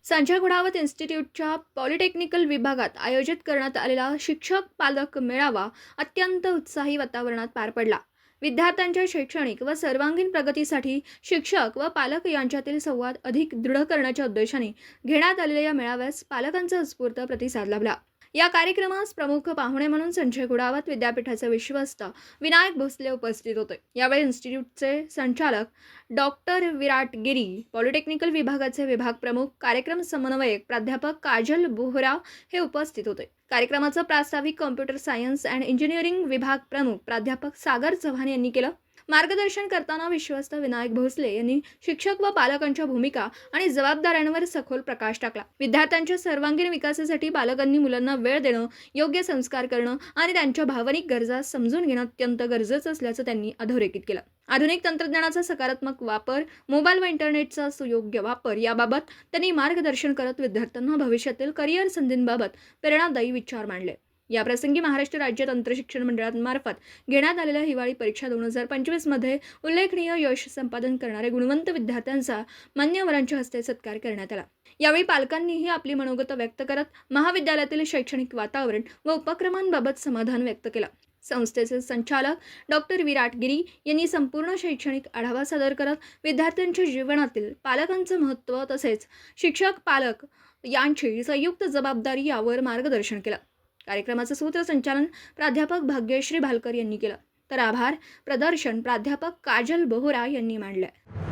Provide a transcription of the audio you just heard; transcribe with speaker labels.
Speaker 1: Sanjay Ghodawat इन्स्टिट्यूटच्या polytechnical विभागात आयोजित करण्यात आलेला शिक्षक पालक मेळावा अत्यंत उत्साही वातावरणात पार पडला. विद्यार्थ्यांच्या शैक्षणिक व सर्वांगीण प्रगतीसाठी शिक्षक व पालक यांच्यातील संवाद अधिक दृढ करण्याच्या उद्देशाने घेण्यात आलेल्या या मेळाव्यास पालकांचा उत्स्फूर्त प्रतिसाद लाभला. या कार्यक्रमास प्रमुख पाहुणे म्हणून संजय घोडावत विद्यापीठाचे विश्वस्त विनायक भोसले उपस्थित होते. यावेळी इन्स्टिट्यूटचे संचालक डॉक्टर विराट गिरी, पॉलिटेक्निकल विभागाचे विभाग प्रमुख, कार्यक्रम समन्वयक प्राध्यापक काजल बोहरा हे उपस्थित होते. कार्यक्रमाचं प्रास्ताविक कॉम्प्युटर सायन्स अँड इंजिनिअरिंग विभाग प्रमुख प्राध्यापक सागर चव्हाण यांनी केलं. मार्गदर्शन करताना विश्वस्त विनायक भोसले यांनी शिक्षक व पालकांच्या भूमिका आणि जबाबदाऱ्यांवर सखोल प्रकाश टाकला. विद्यार्थ्यांच्या सर्वांगीण विकासासाठी पालकांनी मुलांना वेळ देणं, योग्य संस्कार करणं आणि त्यांच्या भावनिक गरजा समजून घेणं अत्यंत गरजेचं असल्याचं त्यांनी अधोरेखित केलं. आधुनिक तंत्रज्ञानाचा सकारात्मक वापर, मोबाईल व इंटरनेटचा सुयोग्य वापर याबाबत त्यांनी मार्गदर्शन करत विद्यार्थ्यांना भविष्यातील करिअर संधींबाबत प्रेरणादायी विचार मांडले. या प्रसंगी महाराष्ट्र राज्य तंत्रशिक्षण मंडळामार्फत घेण्यात आलेल्या हिवाळी परीक्षा 2025 मध्ये उल्लेखनीय यश संपादन करणाऱ्या गुणवंत विद्यार्थ्यांचा मान्यवरांच्या हस्ते सत्कार करण्यात आला. यावेळी पालकांनीही आपली मनोगत व्यक्त करत महाविद्यालयातील शैक्षणिक वातावरण व उपक्रमांबाबत समाधान व्यक्त केलं. संस्थेचे संचालक डॉक्टर विराट गिरी यांनी संपूर्ण शैक्षणिक आढावा सादर करत विद्यार्थ्यांच्या जीवनातील पालकांचं महत्त्व तसेच शिक्षक पालक यांची संयुक्त जबाबदारी यावर मार्गदर्शन केलं. कार्यक्रमाचं सूत्रसंचालन प्राध्यापक भाग्यश्री भालकर यांनी केलं, तर आभार प्रदर्शन प्राध्यापक काजल बोहरा यांनी मांडलं.